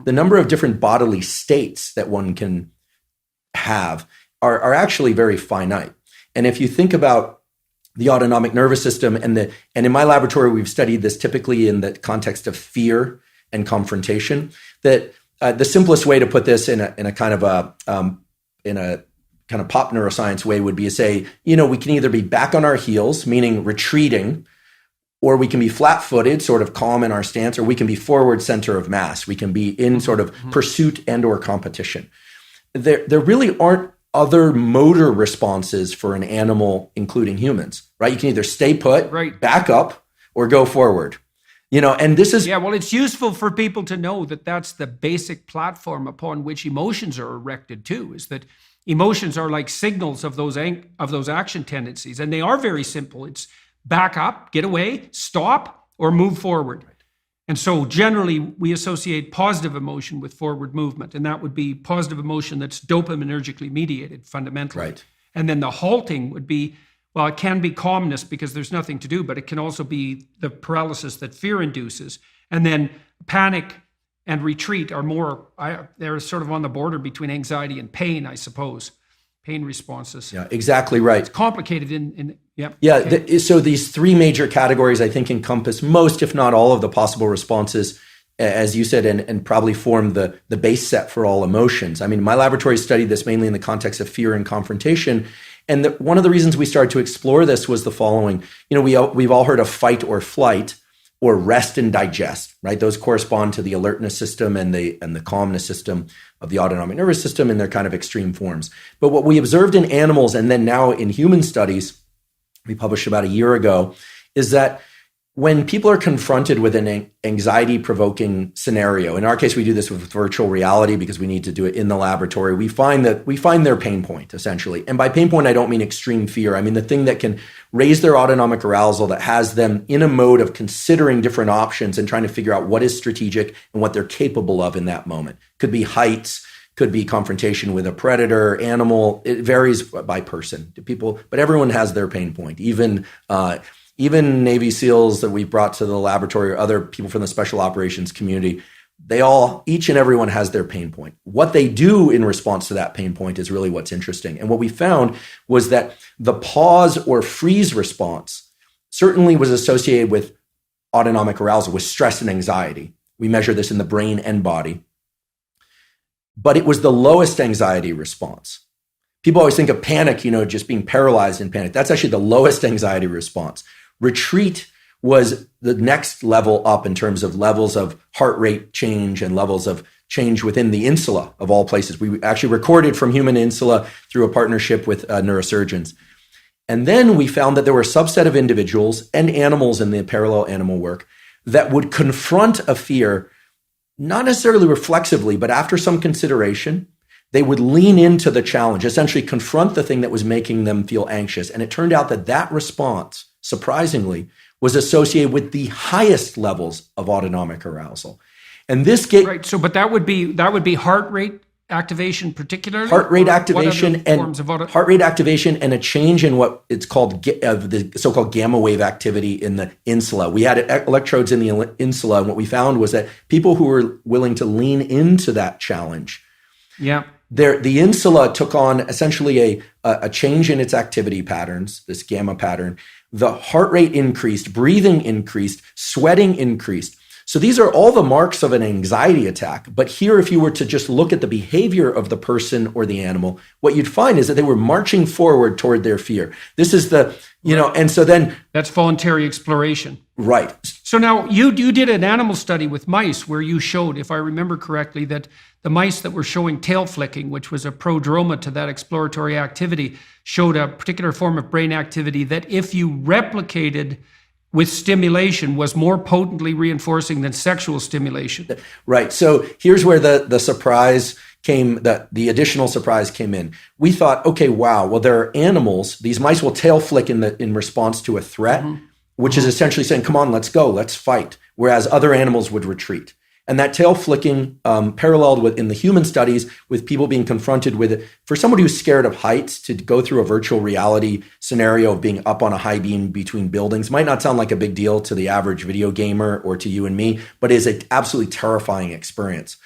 the number of different bodily states that one can have are actually very finite. And if you think about the autonomic nervous system and in my laboratory, we've studied this typically in the context of fear and confrontation, that the simplest way to put this in a kind of pop neuroscience way would be to say, we can either be back on our heels, meaning retreating, or we can be flat-footed, sort of calm in our stance, or we can be forward center of mass. We can be in sort of pursuit and or competition. There really aren't other motor responses for an animal, including humans, right? You can either stay put, right, back up, or go forward. And this is... Yeah, well, it's useful for people to know that that's the basic platform upon which emotions are erected too, is that emotions are like signals of those action tendencies, and they are very simple. It's back up, get away, stop, or move forward. Right. And so generally we associate positive emotion with forward movement, and that would be positive emotion that's dopaminergically mediated fundamentally. Right. And then the halting would be, well, it can be calmness because there's nothing to do, but it can also be the paralysis that fear induces. And then panic and retreat are they're sort of on the border between anxiety and pain, I suppose. Pain responses. Yeah, exactly right. It's complicated in yeah. Yeah, okay. So these three major categories, I think, encompass most, if not all, of the possible responses, as you said, and probably form the base set for all emotions. I mean, my laboratory studied this mainly in the context of fear and confrontation. And one of the reasons we started to explore this was the following. We've all heard of fight or flight, or rest and digest, right? Those correspond to the alertness system and the calmness system of the autonomic nervous system in their kind of extreme forms. But what we observed in animals, and then now in human studies, we published about a year ago, is that when people are confronted with an anxiety-provoking scenario, in our case, we do this with virtual reality because we need to do it in the laboratory, we find their pain point, essentially. And by pain point, I don't mean extreme fear. I mean the thing that can raise their autonomic arousal, that has them in a mode of considering different options and trying to figure out what is strategic and what they're capable of in that moment. Could be heights, could be confrontation with a predator, animal. It varies by person, to people, but everyone has their pain point. Even Navy SEALs that we brought to the laboratory or other people from the special operations community, each and everyone has their pain point. What they do in response to that pain point is really what's interesting. And what we found was that the pause or freeze response certainly was associated with autonomic arousal, with stress and anxiety. We measure this in the brain and body. But it was the lowest anxiety response. People always think of panic, just being paralyzed in panic. That's actually the lowest anxiety response. Retreat was the next level up in terms of levels of heart rate change and levels of change within the insula of all places. We actually recorded from human insula through a partnership with neurosurgeons. And then we found that there were a subset of individuals and animals in the parallel animal work that would confront a fear, not necessarily reflexively, but after some consideration, they would lean into the challenge, essentially confront the thing that was making them feel anxious. And it turned out that response, surprisingly, was associated with the highest levels of autonomic arousal. And this gave... Right, so but that would be heart rate activation particularly? Heart rate activation and a change in what it's called the so-called gamma wave activity in the insula. We had electrodes in the insula, and what we found was that people who were willing to lean into that challenge, the insula took on essentially a change in its activity patterns, this gamma pattern. The heart rate increased, breathing increased, sweating increased. So these are all the marks of an anxiety attack. But here, if you were to just look at the behavior of the person or the animal, what you'd find is that they were marching forward toward their fear. This is and so then... That's voluntary exploration. Right. So now you did an animal study with mice where you showed, if I remember correctly, that the mice that were showing tail flicking, which was a prodroma to that exploratory activity, showed a particular form of brain activity that if you replicated with stimulation was more potently reinforcing than sexual stimulation. Right. So here's where the surprise came, the additional surprise came in. We thought, okay, wow, well, there are animals, these mice will tail flick in response to a threat, which is essentially saying, come on, let's go, let's fight, whereas other animals would retreat. And that tail flicking paralleled with in the human studies with people being confronted with it. For somebody who's scared of heights, to go through a virtual reality scenario of being up on a high beam between buildings might not sound like a big deal to the average video gamer or to you and me, but is an absolutely terrifying experience.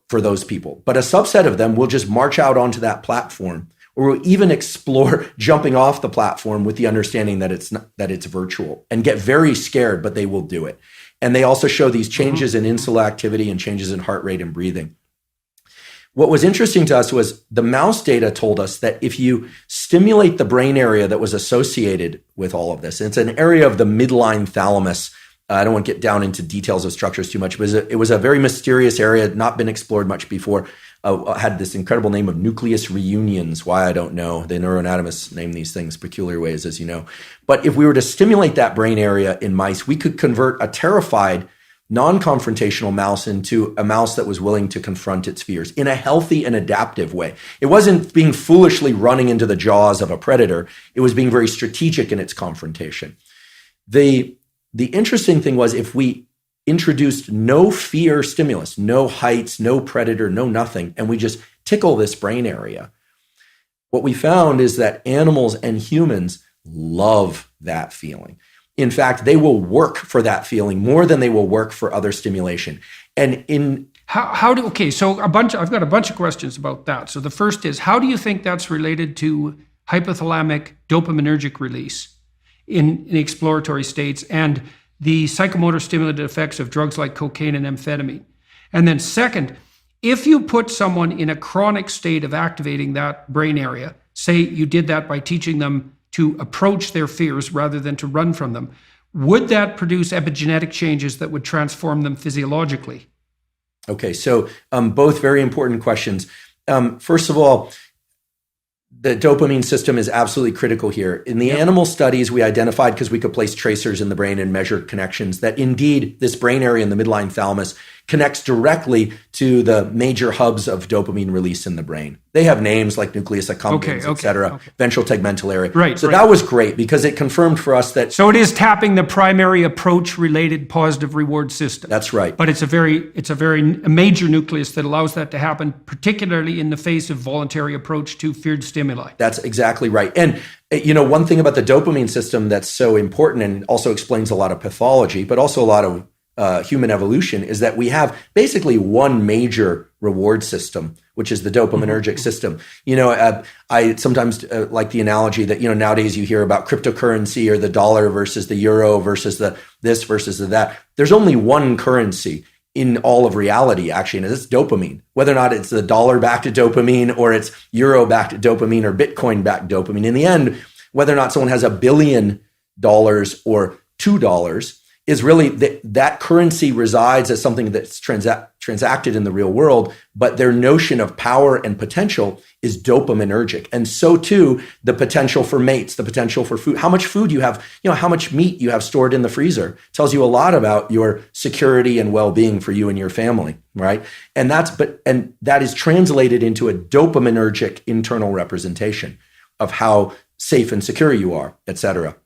for those people. But a subset of them will just march out onto that platform, or will even explore jumping off the platform with the understanding that it's virtual, and get very scared, but they will do it. And they also show these changes in insular activity and changes in heart rate and breathing. What was interesting to us was the mouse data told us that if you stimulate the brain area that was associated with all of this, it's an area of the midline thalamus. I don't want to get down into details of structures too much, but it was a very mysterious area, not been explored much before. Had this incredible name of nucleus reunions. Why, I don't know. The neuroanatomists name these things peculiar ways, as you know. But if we were to stimulate that brain area in mice, we could convert a terrified, non-confrontational mouse into a mouse that was willing to confront its fears in a healthy and adaptive way. It wasn't being foolishly running into the jaws of a predator. It was being very strategic in its confrontation. The interesting thing was, if we introduced no fear stimulus, no heights, no predator, no nothing, and we just tickle this brain area, what we found is that animals and humans love that feeling. In fact, they will work for that feeling more than they will work for other stimulation. And so I've got a bunch of questions about that. So the first is, how do you think that's related to hypothalamic dopaminergic release in exploratory states and the psychomotor stimulative effects of drugs like cocaine and amphetamine? And then second, if you put someone in a chronic state of activating that brain area, say you did that by teaching them to approach their fears rather than to run from them, would that produce epigenetic changes that would transform them physiologically? Okay, so both very important questions. First of all, the dopamine system is absolutely critical here. In the animal studies, we identified, because we could place tracers in the brain and measure connections, that indeed this brain area in the midline thalamus connects directly to the major hubs of dopamine release in the brain. They have names like nucleus accumbens, et cetera, ventral tegmental area. Right. That was great, because it confirmed for us that... So it is tapping the primary approach-related positive reward system. That's right. But it's a major nucleus that allows that to happen, particularly in the face of voluntary approach to feared stimuli. That's exactly right. And one thing about the dopamine system that's so important, and also explains a lot of pathology, but also a lot of human evolution, is that we have basically one major reward system, which is the dopaminergic system. I sometimes like the analogy that, nowadays you hear about cryptocurrency, or the dollar versus the euro versus the this versus the that. There's only one currency in all of reality, actually, and it's dopamine. Whether or not it's the dollar-backed dopamine, or it's euro-backed dopamine, or Bitcoin-backed dopamine. In the end, whether or not someone has $1 billion or $2 is really that currency resides as something that's transacted in the real world, but their notion of power and potential is dopaminergic. And so too, the potential for mates, the potential for food, how much food you have, how much meat you have stored in the freezer tells you a lot about your security and well-being for you and your family, right? And that is translated into a dopaminergic internal representation of how safe and secure you are, et cetera.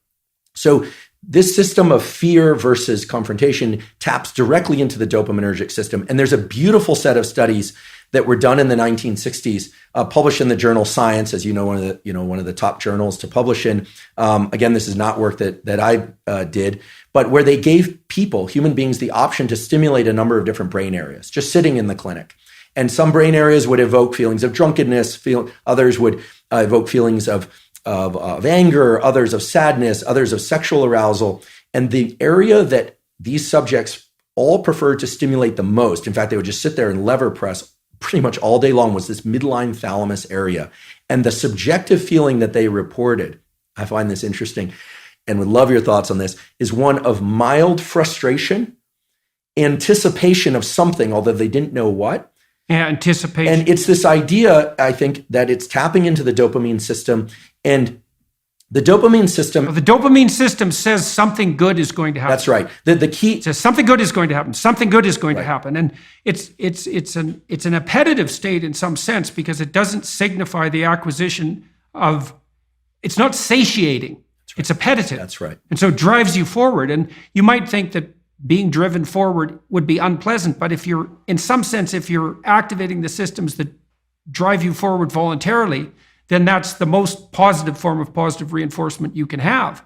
So this system of fear versus confrontation taps directly into the dopaminergic system. And there's a beautiful set of studies that were done in the 1960s, published in the journal Science, as one of the top journals to publish in. Again, this is not work that I did, but where they gave human beings, the option to stimulate a number of different brain areas, just sitting in the clinic. And some brain areas would evoke feelings of drunkenness, others would evoke feelings of anger, others of sadness, others of sexual arousal. And the area that these subjects all preferred to stimulate the most, in fact, they would just sit there and lever press pretty much all day long, was this midline thalamus area. And the subjective feeling that they reported, I find this interesting and would love your thoughts on this, is one of mild frustration, anticipation of something, although they didn't know what. Yeah, anticipation. And it's this idea, I think, that it's tapping into the dopamine system. And the dopamine system... Well, the dopamine system says something good is going to happen. That's right. The key... It says something good is going to happen. Something good is going to happen. And it's an appetitive state in some sense, because it doesn't signify the acquisition of... It's not satiating. Right. It's appetitive. That's right. And so it drives you forward. And you might think that being driven forward would be unpleasant, but if you're activating the systems that drive you forward voluntarily, then that's the most positive form of positive reinforcement you can have.